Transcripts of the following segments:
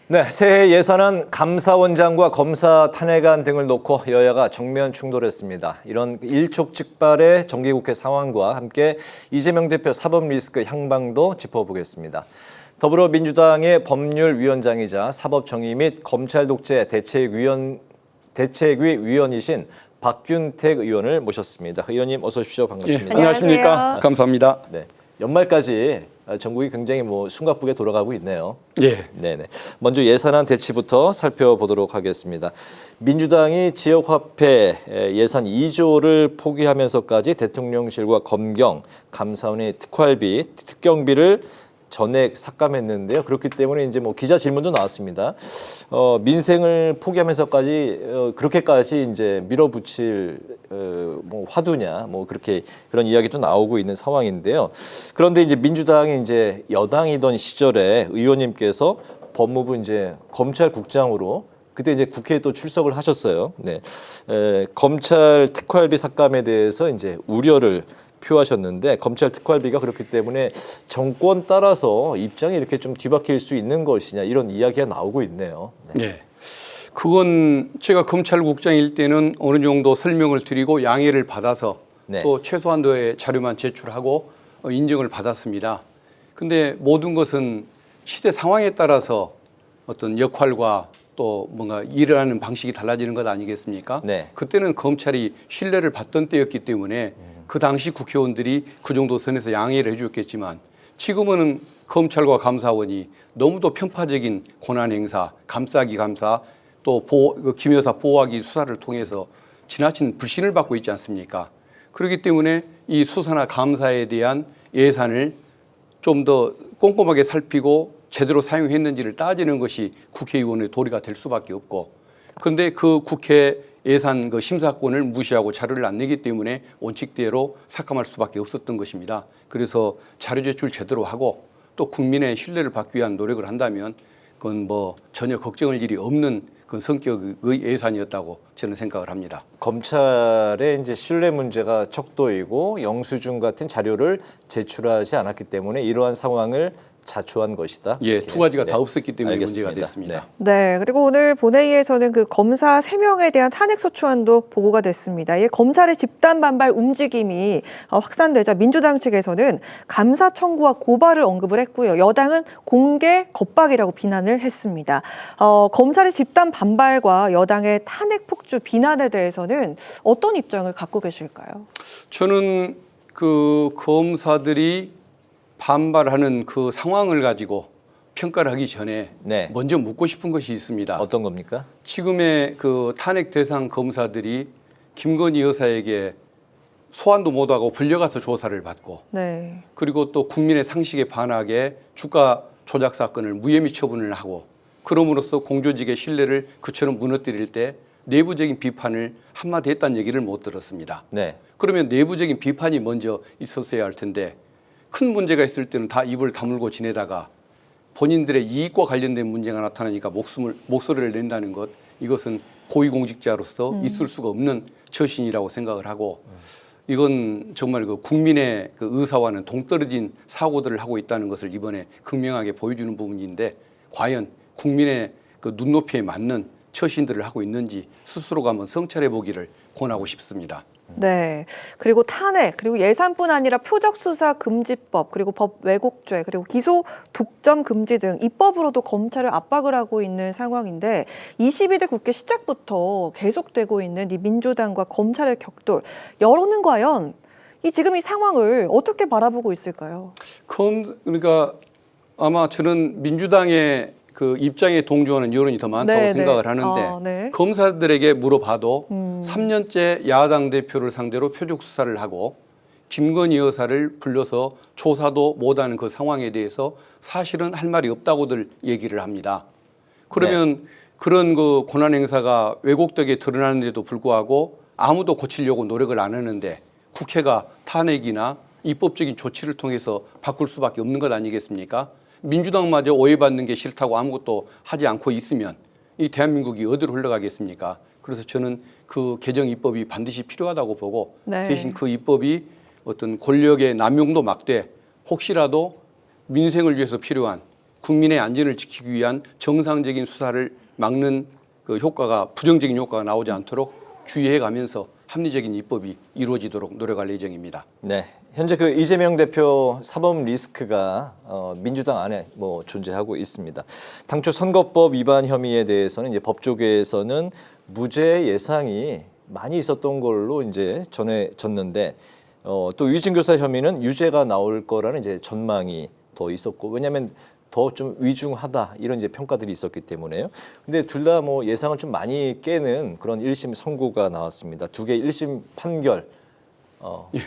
네, 새해 예산안 감사원장과 검사 탄핵안 등을 놓고 여야가 정면 충돌했습니다. 이런 일촉즉발의 정기국회 상황과 함께 이재명 대표 사법 리스크 향방도 짚어보겠습니다. 더불어민주당의 법률위원장이자 사법정의 및 검찰 독재 대책위 위원이신 박균택 의원을 모셨습니다. 의원님 어서 오십시오. 반갑습니다. 네, 안녕하십니까. 감사합니다. 네, 연말까지 전국이 굉장히 숨가쁘게 돌아가고 있네요. 예. 네네. 먼저 예산안 대치부터 살펴보도록 하겠습니다. 민주당이 지역화폐 예산 2조를 포기하면서까지 대통령실과 검경, 감사원의 특활비, 특경비를 전액 삭감했는데요. 그렇기 때문에 이제 기자 질문도 나왔습니다. 민생을 포기하면서까지 그렇게까지 이제 밀어붙일 화두냐, 그런 이야기도 나오고 있는 상황인데요. 그런데 이제 민주당이 이제 여당이던 시절에 의원님께서 법무부 이제 검찰국장으로 그때 이제 국회에 또 출석을 하셨어요. 네, 검찰 특활비 삭감에 대해서 이제 우려를 표하셨는데 검찰 특활비가 그렇기 때문에 정권 따라서 입장이 이렇게 좀 뒤바뀔 수 있는 것이냐 이런 이야기가 나오고 있네요. 네. 예. 그건 제가 검찰국장일 때는 어느 정도 설명을 드리고 양해를 받아서 네. 또 최소한도의 자료만 제출하고 인정을 받았습니다. 근데 모든 것은 시대 상황에 따라서 어떤 역할과 또 뭔가 일을 하는 방식이 달라지는 것 아니겠습니까? 네. 그때는 검찰이 신뢰를 받던 때였기 때문에 그 당시 국회의원들이 그 정도 선에서 양해를 해줬겠지만 지금은 검찰과 감사원이 너무도 편파적인 권한 행사, 감싸기 감사, 또 김 여사 보호하기 수사를 통해서 지나친 불신을 받고 있지 않습니까? 그렇기 때문에 이 수사나 감사에 대한 예산을 좀 더 꼼꼼하게 살피고 제대로 사용했는지를 따지는 것이 국회의원의 도리가 될 수밖에 없고, 그런데 그 국회 예산 그 심사권을 무시하고 자료를 안 내기 때문에 원칙대로 삭감할 수밖에 없었던 것입니다. 그래서 자료 제출 제대로 하고 또 국민의 신뢰를 받기 위한 노력을 한다면 그건 전혀 걱정할 일이 없는 그런 성격의 예산이었다고 저는 생각을 합니다. 검찰의 이제 신뢰 문제가 척도이고 영수증 같은 자료를 제출하지 않았기 때문에 이러한 상황을 자초한 것이다. 예, 두 가지가 네. 다 없었기 때문에 알겠습니다. 문제가 됐습니다. 네, 그리고 오늘 본회의에서는 그 검사 3명에 대한 탄핵소추안도 보고가 됐습니다. 이 검찰의 집단 반발 움직임이 확산되자 민주당 측에서는 감사 청구와 고발을 언급을 했고요. 여당은 공개 겁박이라고 비난을 했습니다. 검찰의 집단 반발과 여당의 탄핵 폭주 비난에 대해서는 어떤 입장을 갖고 계실까요? 저는 그 검사들이 반발하는 그 상황을 가지고 평가를 하기 전에 네. 먼저 묻고 싶은 것이 있습니다. 어떤 겁니까? 지금의 그 탄핵 대상 검사들이 김건희 여사에게 소환도 못하고 불려가서 조사를 받고, 네. 그리고 또 국민의 상식에 반하게 주가 조작 사건을 무혐의 처분을 하고, 그럼으로써 공조직의 신뢰를 그처럼 무너뜨릴 때 내부적인 비판을 한마디 했다는 얘기를 못 들었습니다. 네. 그러면 내부적인 비판이 먼저 있었어야 할 텐데 큰 문제가 있을 때는 다 입을 다물고 지내다가 본인들의 이익과 관련된 문제가 나타나니까 목소리를 낸다는 것, 이것은 고위공직자로서 있을 수가 없는 처신이라고 생각을 하고, 이건 정말 그 국민의 그 의사와는 동떨어진 사고들을 하고 있다는 것을 이번에 극명하게 보여주는 부분인데, 과연 국민의 그 눈높이에 맞는 처신들을 하고 있는지 스스로가 한번 성찰해 보기를 권하고 싶습니다. 네. 그리고 탄핵, 그리고 예산뿐 아니라 표적수사 금지법, 그리고 법 왜곡죄, 그리고 기소 독점 금지 등 입법으로도 검찰을 압박을 하고 있는 상황인데 22대 국회 시작부터 계속되고 있는 이 민주당과 검찰의 격돌, 여론은 과연 지금 이 상황을 어떻게 바라보고 있을까요? 그러니까 아마 저는 민주당의 그 입장에 동조하는 여론이 더 많다고 생각을 하는데, 네. 검사들에게 물어봐도 3년째 야당 대표를 상대로 표적 수사를 하고 김건희 여사를 불러서 조사도 못하는 그 상황에 대해서 사실은 할 말이 없다고들 얘기를 합니다. 그러면 그런 그 권한 행사가 왜곡되게 드러나는데도 불구하고 아무도 고치려고 노력을 안 하는데 국회가 탄핵이나 입법적인 조치를 통해서 바꿀 수밖에 없는 것 아니겠습니까? 민주당마저 오해받는 게 싫다고 아무것도 하지 않고 있으면 이 대한민국이 어디로 흘러가겠습니까? 그래서 저는 그 개정 입법이 반드시 필요하다고 보고, 네. 대신 그 입법이 어떤 권력의 남용도 막되 혹시라도 민생을 위해서 필요한 국민의 안전을 지키기 위한 정상적인 수사를 막는 그 효과가 부정적인 효과가 나오지 않도록 주의해 가면서 합리적인 입법이 이루어지도록 노력할 예정입니다. 네, 현재 그 이재명 대표 사법 리스크가 민주당 안에 뭐 존재하고 있습니다. 당초 선거법 위반 혐의에 대해서는 이제 법조계에서는 무죄 예상이 많이 있었던 걸로 이제 전해졌는데 또 위증교사 혐의는 유죄가 나올 거라는 이제 전망이 더 있었고, 왜냐하면 더 좀 위중하다 이런 이제 평가들이 있었기 때문에요. 근데 둘 다 뭐 예상을 좀 많이 깨는 그런 1심 선고가 나왔습니다. 두 개 1심 판결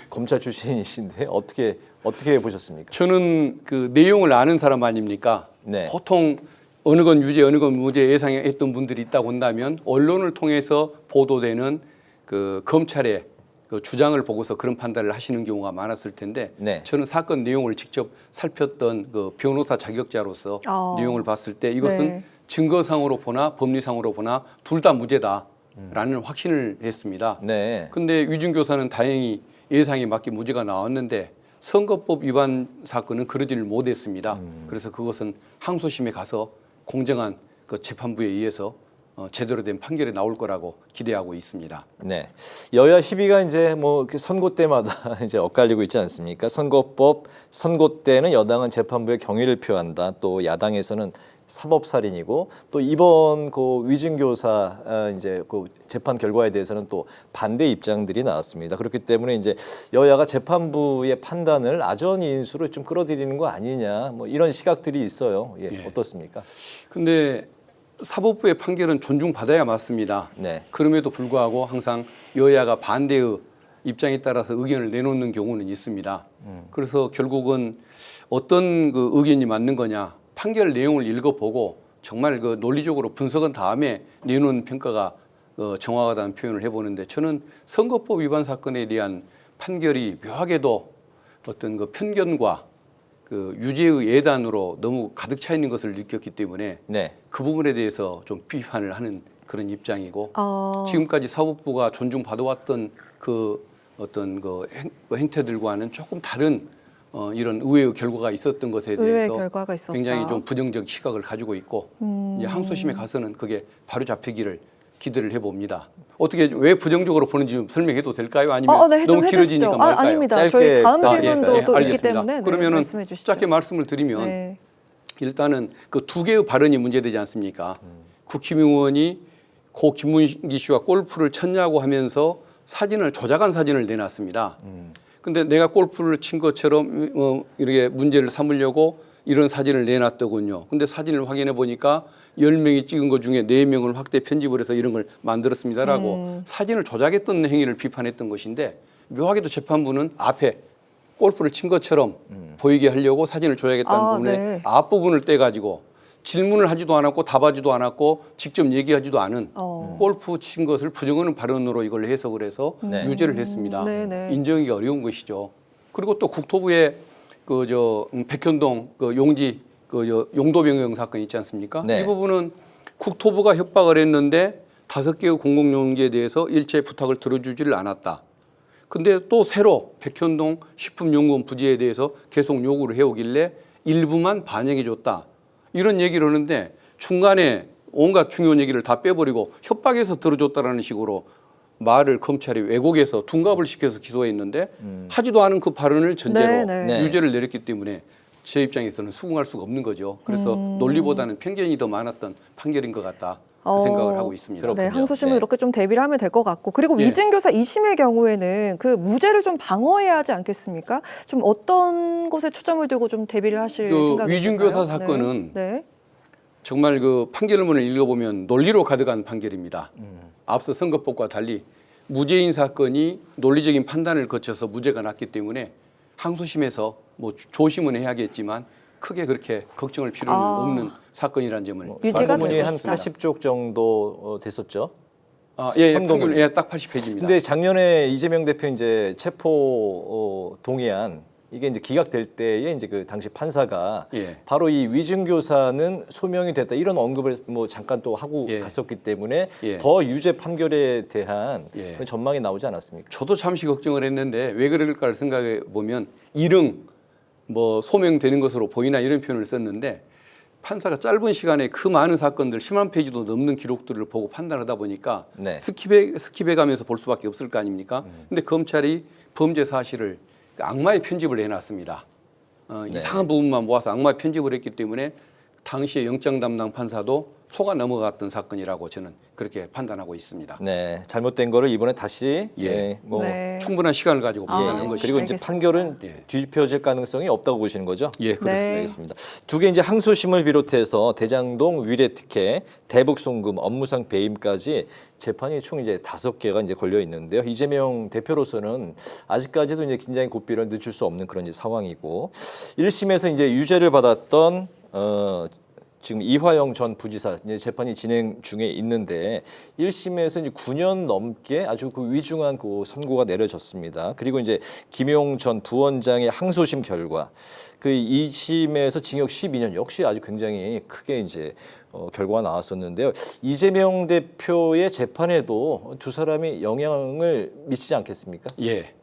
검찰 출신이신데 어떻게 보셨습니까? 저는 그 내용을 아는 사람 아닙니까? 네. 보통 어느 건 유죄, 어느 건 무죄 예상했던 분들이 있다고 한다면 언론을 통해서 보도되는 그 검찰의 그 주장을 보고서 그런 판단을 하시는 경우가 많았을 텐데 네. 저는 사건 내용을 직접 살폈던 그 변호사 자격자로서 내용을 봤을 때 이것은 네. 증거상으로 보나 법리상으로 보나 둘 다 무죄다라는 확신을 했습니다. 네. 근데 위증교사는 다행히 예상에 맞게 무죄가 나왔는데 선거법 위반 사건은 그러지를 못했습니다. 그래서 그것은 항소심에 가서 공정한 그 재판부에 의해서 제대로 된 판결이 나올 거라고 기대하고 있습니다. 네. 여야 희비가 이제 뭐 선거 때마다 이제 엇갈리고 있지 않습니까? 선거법 선거 때는 여당은 재판부의 경위를 표한다. 또 야당에서는 사법살인이고, 또 이번 그 위증교사 이제 그 재판 결과에 대해서는 또 반대 입장들이 나왔습니다. 그렇기 때문에 이제 여야가 재판부의 판단을 아전인 인수로 좀 끌어들이는 거 아니냐, 뭐 이런 시각들이 있어요. 예, 어떻습니까? 근데 사법부의 판결은 존중받아야 맞습니다. 네. 그럼에도 불구하고 항상 여야가 반대의 입장에 따라서 의견을 내놓는 경우는 있습니다. 그래서 결국은 어떤 그 의견이 맞는 거냐, 판결 내용을 읽어보고 정말 그 논리적으로 분석한 다음에 내놓은 평가가 정확하다는 표현을 해보는데, 저는 선거법 위반 사건에 대한 판결이 묘하게도 어떤 그 편견과 그 유죄의 예단으로 너무 가득 차 있는 것을 느꼈기 때문에 네. 그 부분에 대해서 좀 비판을 하는 그런 입장이고, 지금까지 사법부가 존중받아왔던 그 어떤 그 행태들과는 조금 다른 이런 의외의 결과가 있었던 것에 의외의 대해서 결과가 있었다. 굉장히 좀 부정적 시각을 가지고 있고, 이제 항소심에 가서는 그게 바로 잡히기를 기대를 해봅니다. 어떻게 왜 부정적으로 보는지 좀 설명해도 될까요? 아니면 네, 너무 좀 길어지니까 해주시죠. 말까요? 아닙니다. 짧게 저희 다음 질문도 또 있기 알겠습니다. 때문에 네, 그러면은 말씀해 주시죠. 짧게 말씀을 드리면 네. 일단은 그 두 개의 발언이 문제되지 않습니까? 국힘 의원이 고 김문기 씨와 골프를 쳤냐고 하면서 사진을 조작한 사진을 내놨습니다. 근데 내가 골프를 친 것처럼 이렇게 문제를 삼으려고 이런 사진을 내놨더군요. 근데 사진을 확인해 보니까 10명이 찍은 것 중에 4명을 확대 편집을 해서 이런 걸 만들었습니다라고 사진을 조작했던 행위를 비판했던 것인데, 묘하게도 재판부는 앞에 골프를 친 것처럼 보이게 하려고 사진을 조작했다는 부분에 네. 앞부분을 떼가지고 질문을 하지도 않았고 답하지도 않았고 직접 얘기하지도 않은 골프 친 것을 부정하는 발언으로 이걸 해석을 해서 네. 유죄를 했습니다. 네. 인정하기가 어려운 것이죠. 그리고 또 국토부의 백현동 용지 용도변경 사건 있지 않습니까? 네. 이 부분은 국토부가 협박을 했는데 5개의 공공용지에 대해서 일체 부탁을 들어주지를 않았다. 근데 또 새로 백현동 식품연구원 부지에 대해서 계속 요구를 해오길래 일부만 반영해 줬다. 이런 얘기를 하는데 중간에 온갖 중요한 얘기를 다 빼버리고 협박해서 들어줬다라는 식으로 말을 검찰이 왜곡해서 둔갑을 시켜서 기소했는데 하지도 않은 그 발언을 전제로 네. 유죄를 내렸기 때문에 제 입장에서는 수긍할 수가 없는 거죠. 그래서 논리보다는 편견이 더 많았던 판결인 것 같다. 그 생각을 하고 있습니다. 네, 그렇군요. 항소심은 네. 이렇게 좀 대비를 하면 될 것 같고, 그리고 예. 위증교사 2심의 경우에는 그 무죄를 좀 방어해야 하지 않겠습니까? 좀 어떤 곳에 초점을 두고 좀 대비를 하실 그 생각이신가요? 위증교사 사건은 네. 정말 그 판결문을 읽어보면 논리로 가득한 판결입니다. 앞서 선거법과 달리 무죄인 사건이 논리적인 판단을 거쳐서 무죄가 났기 때문에 항소심에서 뭐 조심은 해야겠지만 크게 그렇게 걱정할 필요는 없는 사건이라는 점을 유죄가 판결문이 될 한 것이다. 80쪽 정도 됐었죠. 예, 선거문. 판결 예, 딱 80페이지입니다. 근데 작년에 이재명 대표 이제 체포 동의안 이게 이제 기각될 때에 이제 그 당시 판사가 예. 바로 이 위증교사는 소명이 됐다 이런 언급을 뭐 잠깐 또 하고 예. 갔었기 때문에 예. 더 유죄 판결에 대한 예. 그런 전망이 나오지 않았습니까? 저도 잠시 걱정을 했는데 왜 그럴까를 생각해 보면 일흥 뭐 소명되는 것으로 보이나 이런 표현을 썼는데 판사가 짧은 시간에 그 많은 사건들 10만 페이지도 넘는 기록들을 보고 판단하다 보니까 네. 스킵해 가면서 볼 수밖에 없을 거 아닙니까? 근데 검찰이 범죄 사실을 악마의 편집을 해놨습니다. 네. 이상한 부분만 모아서 악마의 편집을 했기 때문에 당시에 영장 담당 판사도 속아 넘어갔던 사건이라고 저는 그렇게 판단하고 있습니다. 네, 잘못된 거를 이번에 다시 예. 뭐 네. 충분한 시간을 가지고 판단한 것이 그리고 이제 알겠습니다. 판결은 예. 뒤집혀질 가능성이 없다고 보시는 거죠? 예, 그렇습니다. 네. 알겠습니다. 두 개 이제 항소심을 비롯해서 대장동 위례 특혜, 대북 송금, 업무상 배임까지 재판이 총 이제 5개가 이제 걸려 있는데요. 이재명 대표로서는 아직까지도 이제 긴장의 고삐를 늦출 수 없는 그런 이제 상황이고 1심에서 이제 유죄를 받았던 지금 이화영 전 부지사 이제 재판이 진행 중에 있는데 1심에서 이제 9년 넘게 아주 그 위중한 그 선고가 내려졌습니다. 그리고 이제 김용 전 부원장의 항소심 결과 그 2심에서 징역 12년 역시 아주 굉장히 크게 이제 결과가 나왔었는데요. 이재명 대표의 재판에도 두 사람이 영향을 미치지 않겠습니까? 예,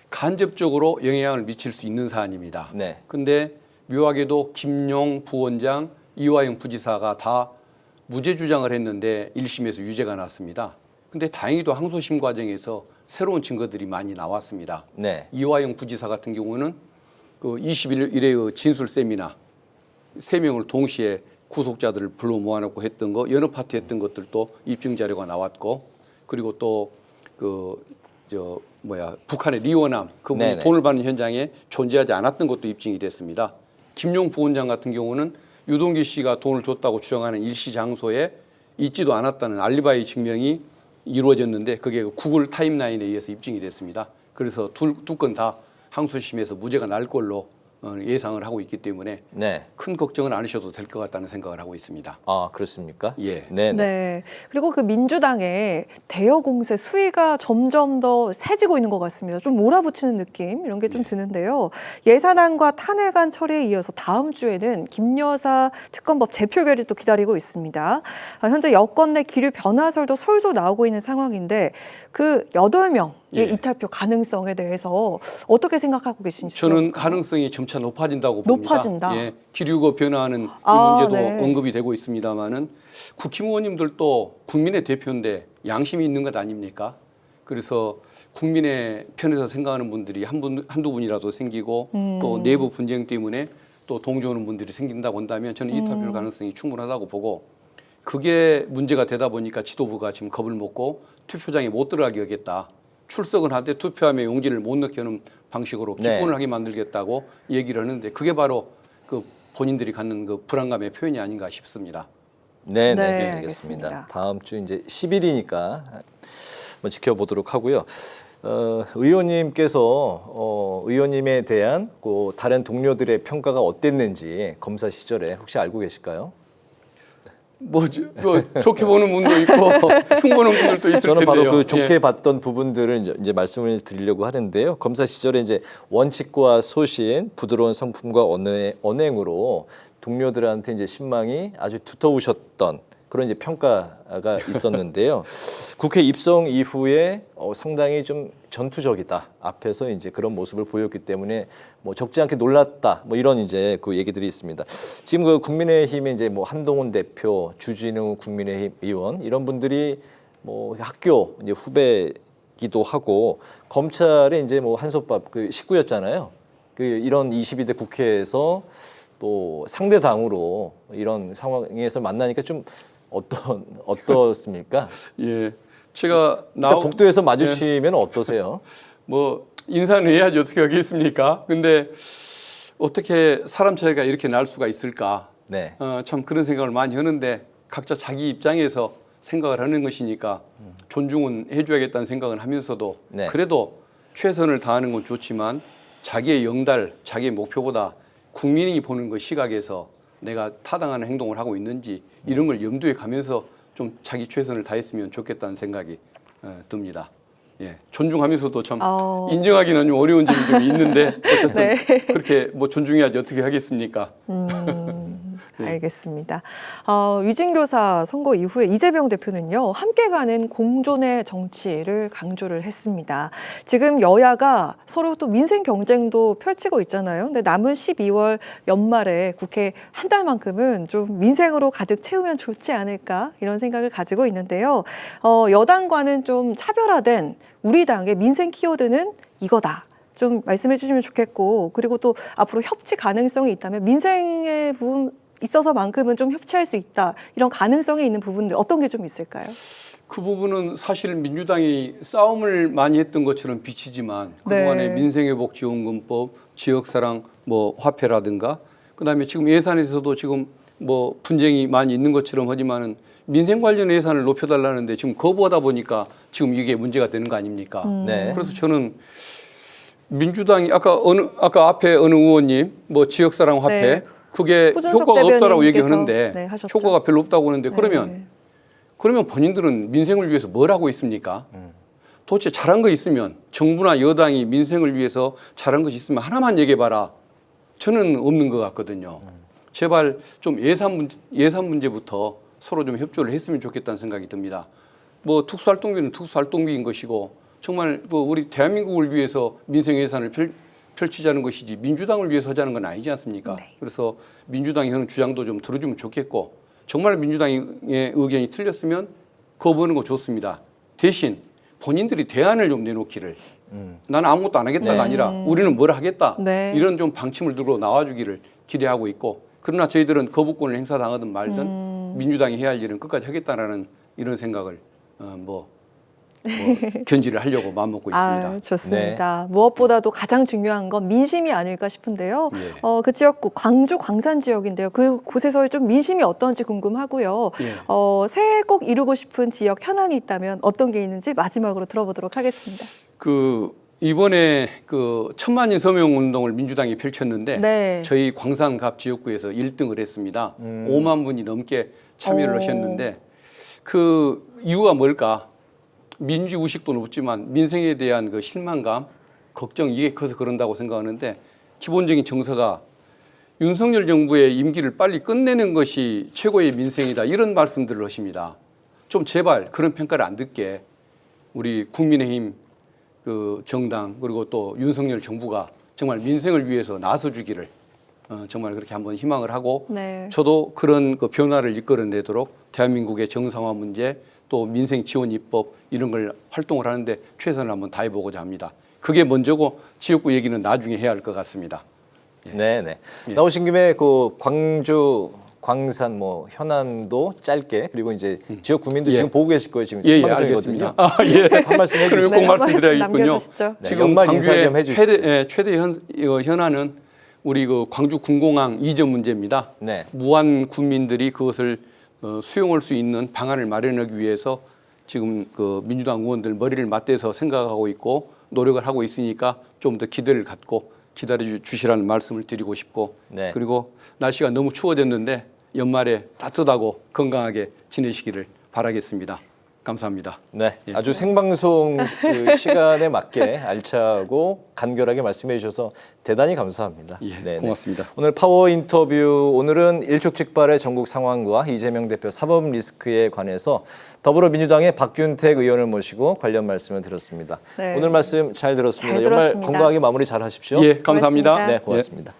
간접적으로 영향을 미칠 수 있는 사안입니다. 네. 근데 묘하게도 김용 부원장, 이화영 부지사가 다 무죄 주장을 했는데 1심에서 유죄가 났습니다. 근데 다행히도 항소심 과정에서 새로운 증거들이 많이 나왔습니다. 네. 이화영 부지사 같은 경우는 그 21일의 진술 세미나 3명을 동시에 구속자들을 불러 모아놓고 했던 거, 연합 파티 했던 것들도 입증 자료가 나왔고, 그리고 또 북한의 리원함 그분 네네. 돈을 받는 현장에 존재하지 않았던 것도 입증이 됐습니다. 김용 부원장 같은 경우는 유동기 씨가 돈을 줬다고 주장하는 일시 장소에 있지도 않았다는 알리바이 증명이 이루어졌는데 그게 구글 타임라인에 의해서 입증이 됐습니다. 그래서 두 건 다 항소심에서 무죄가 날 걸로 예상을 하고 있기 때문에 네. 큰 걱정은 안 하셔도 될 것 같다는 생각을 하고 있습니다. 아, 그렇습니까? 예. 네. 네. 그리고 그 민주당의 대여 공세 수위가 점점 더 세지고 있는 것 같습니다. 좀 몰아붙이는 느낌 이런 게 좀 드는데요. 예산안과 탄핵안 처리에 이어서 다음 주에는 김 여사 특검법 재표결이 또 기다리고 있습니다. 현재 여권 내 기류 변화설도 솔솔 나오고 있는 상황인데 그 8명의 예. 이탈표 가능성에 대해서 어떻게 생각하고 계신지 저는 가능성이 점차 높아진다고 봅니다. 높아진다. 예, 기류가 변화하는 이 아, 문제도 네. 언급이 되고 있습니다만은 국힘의원님들도 국민의 대표인데 양심이 있는 것 아닙니까? 그래서 국민의 편에서 생각하는 분들이 한두 분이라도 생기고 또 내부 분쟁 때문에 또 동조하는 분들이 생긴다고 한다면 저는 이탈표 가능성이 충분하다고 보고 그게 문제가 되다 보니까 지도부가 지금 겁을 먹고 투표장에 못 들어가게 하겠다. 출석은 하되 투표함에 용지를 못 넣게 하는 방식으로 네. 기권을 하게 만들겠다고 얘기를 하는데 그게 바로 그 본인들이 갖는 그 불안감의 표현이 아닌가 싶습니다. 네, 네, 네, 알겠습니다. 알겠습니다. 다음 주 이제 10일이니까 한번 지켜보도록 하고요. 의원님께서 의원님에 대한 그 다른 동료들의 평가가 어땠는지 검사 시절에 혹시 알고 계실까요? 뭐 좋게 보는 분도 있고 흉보는 분들도 있을 저는 텐데요. 바로 그 좋게 예. 봤던 부분들을 이제 말씀을 드리려고 하는데요. 검사 시절에 이제 원칙과 소신, 부드러운 성품과 언행으로 동료들한테 이제 신망이 아주 두터우셨던 그런 이제 평가가 있었는데요. 국회 입성 이후에 상당히 좀 전투적이다. 앞에서 이제 그런 모습을 보였기 때문에 뭐 적지 않게 놀랐다. 뭐 이런 이제 그 얘기들이 있습니다. 지금 그 국민의힘의 이제 뭐 한동훈 대표, 주진우 국민의힘 의원 이런 분들이 뭐 학교 이제 후배기도 하고 검찰의 이제 뭐 한솥밥 그 식구였잖아요. 그 이런 22대 국회에서 또 상대 당으로 이런 상황에서 만나니까 좀 어떻습니까? 예. 제가 그러니까 복도에서 마주치면 어떠세요? 뭐 인사는 해야지 어떻게 하겠습니까? 근데 어떻게 사람 차이가 이렇게 날 수가 있을까? 네. 참 그런 생각을 많이 하는데 각자 자기 입장에서 생각을 하는 것이니까 존중은 해줘야겠다는 생각을 하면서도 네. 그래도 최선을 다하는 건 좋지만 자기의 영달, 자기의 목표보다 국민이 보는 그 시각에서 내가 타당한 행동을 하고 있는지 이런 걸 염두에 가면서 좀 자기 최선을 다했으면 좋겠다는 생각이 듭니다. 예, 존중하면서도 참 인정하기는 좀 어려운 점이 좀 있는데 어쨌든 네. 그렇게 뭐 존중해야지 어떻게 하겠습니까? 알겠습니다. 위진교사 선거 이후에 이재명 대표는요, 함께 가는 공존의 정치를 강조를 했습니다. 지금 여야가 서로 또 민생 경쟁도 펼치고 있잖아요. 근데 남은 12월 연말에 국회 한 달만큼은 좀 민생으로 가득 채우면 좋지 않을까 이런 생각을 가지고 있는데요. 여당과는 좀 차별화된 우리 당의 민생 키워드는 이거다. 좀 말씀해 주시면 좋겠고, 그리고 또 앞으로 협치 가능성이 있다면 민생의 부분 있어서만큼은 좀 협치할 수 있다. 이런 가능성이 있는 부분들 어떤 게 좀 있을까요? 그 부분은 사실 민주당이 싸움을 많이 했던 것처럼 비치지만 그동안에 네. 민생회복지원금법, 지역사랑 뭐 화폐라든가 그다음에 지금 예산에서도 지금 뭐 분쟁이 많이 있는 것처럼 하지만은 민생 관련 예산을 높여달라는데 지금 거부하다 보니까 지금 이게 문제가 되는 거 아닙니까? 네. 그래서 저는 민주당이 아까 앞에 어느 의원님 뭐 지역사랑 화폐 네. 그게 호준석 효과가 없다라고 대변인께서 얘기하는데 네, 하셨죠. 효과가 별로 없다고 하는데 네. 그러면 본인들은 민생을 위해서 뭘 하고 있습니까? 도대체 잘한 거 있으면 정부나 여당이 민생을 위해서 잘한 것이 있으면 하나만 얘기해봐라. 저는 없는 것 같거든요. 제발 좀 예산 문제부터 서로 좀 협조를 했으면 좋겠다는 생각이 듭니다. 뭐 특수활동비는 특수활동비인 것이고 정말 뭐 우리 대한민국을 위해서 민생 예산을 펼치자는 것이지 민주당을 위해서 하자는 건 아니지 않습니까? 네. 그래서 민주당이 하는 주장도 좀 들어주면 좋겠고 정말 민주당의 의견이 틀렸으면 거부하는 거 좋습니다. 대신 본인들이 대안을 좀 내놓기를 나는 아무것도 안 하겠다가 네. 아니라 우리는 뭘 하겠다 네. 이런 좀 방침을 들고 나와주기를 기대하고 있고 그러나 저희들은 거부권을 행사당하든 말든 민주당이 해야 할 일은 끝까지 하겠다라는 이런 생각을 견지를 하려고 마음먹고 있습니다. 좋습니다. 무엇보다도 가장 중요한 건 민심이 아닐까 싶은데요. 예. 그 지역구 광주 광산 지역인데요. 그곳에서의 좀 민심이 어떤지 궁금하고요. 예. 새해 꼭 이루고 싶은 지역 현안이 있다면 어떤 게 있는지 마지막으로 들어보도록 하겠습니다. 이번에 1000만인 서명 운동을 민주당이 펼쳤는데 네. 저희 광산갑 지역구에서 1등을 했습니다. 5만 분이 넘게 참여를 하셨는데 그 이유가 뭘까? 민주 의식도 높지만 민생에 대한 그 실망감, 걱정 이게 커서 그런다고 생각하는데 기본적인 정서가 윤석열 정부의 임기를 빨리 끝내는 것이 최고의 민생이다 이런 말씀들을 하십니다. 좀 제발 그런 평가를 안 듣게 우리 국민의힘 그 정당 그리고 또 윤석열 정부가 정말 민생을 위해서 나서주기를 정말 그렇게 한번 희망을 하고 네. 저도 그런 그 변화를 이끌어내도록 대한민국의 정상화 문제 또 민생 지원 입법 이런 걸 활동을 하는데 최선을 한번 다해보고자 합니다. 그게 먼저고 지역구 얘기는 나중에 해야 할 것 같습니다. 네, 네. 나오신 김에 그 광주 광산 뭐 현안도 짧게 그리고 이제 지역 국민도 예. 지금 보고 계실 거예요 지금 예, 생방송이거든요. 알겠습니다. 한 말씀 그럼 해주시죠. 꼭 말씀드려야겠군요. 남겨주시죠. 네, 지금 연말 인사 좀 광주의 해주시죠. 최대 현안은 우리 그 광주 군공항 이전 문제입니다. 네. 무한 국민들이 그것을 수용할 수 있는 방안을 마련하기 위해서 지금 그 민주당 의원들 머리를 맞대서 생각하고 있고 노력을 하고 있으니까 좀 더 기대를 갖고 기다려 주시라는 말씀을 드리고 싶고 네. 그리고 날씨가 너무 추워졌는데 연말에 따뜻하고 건강하게 지내시기를 바라겠습니다. 감사합니다. 네, 예. 아주 생방송 그 시간에 맞게 알차고 간결하게 말씀해 주셔서 대단히 감사합니다. 예, 네, 고맙습니다. 오늘 파워 인터뷰 오늘은 일촉즉발의 전국 상황과 이재명 대표 사법 리스크에 관해서 더불어민주당의 박균택 의원을 모시고 관련 말씀을 들었습니다. 네. 오늘 말씀 잘 들었습니다. 잘 연말 들었습니다. 건강하게 마무리 잘 하십시오. 예, 감사합니다. 고맙습니다. 네, 고맙습니다.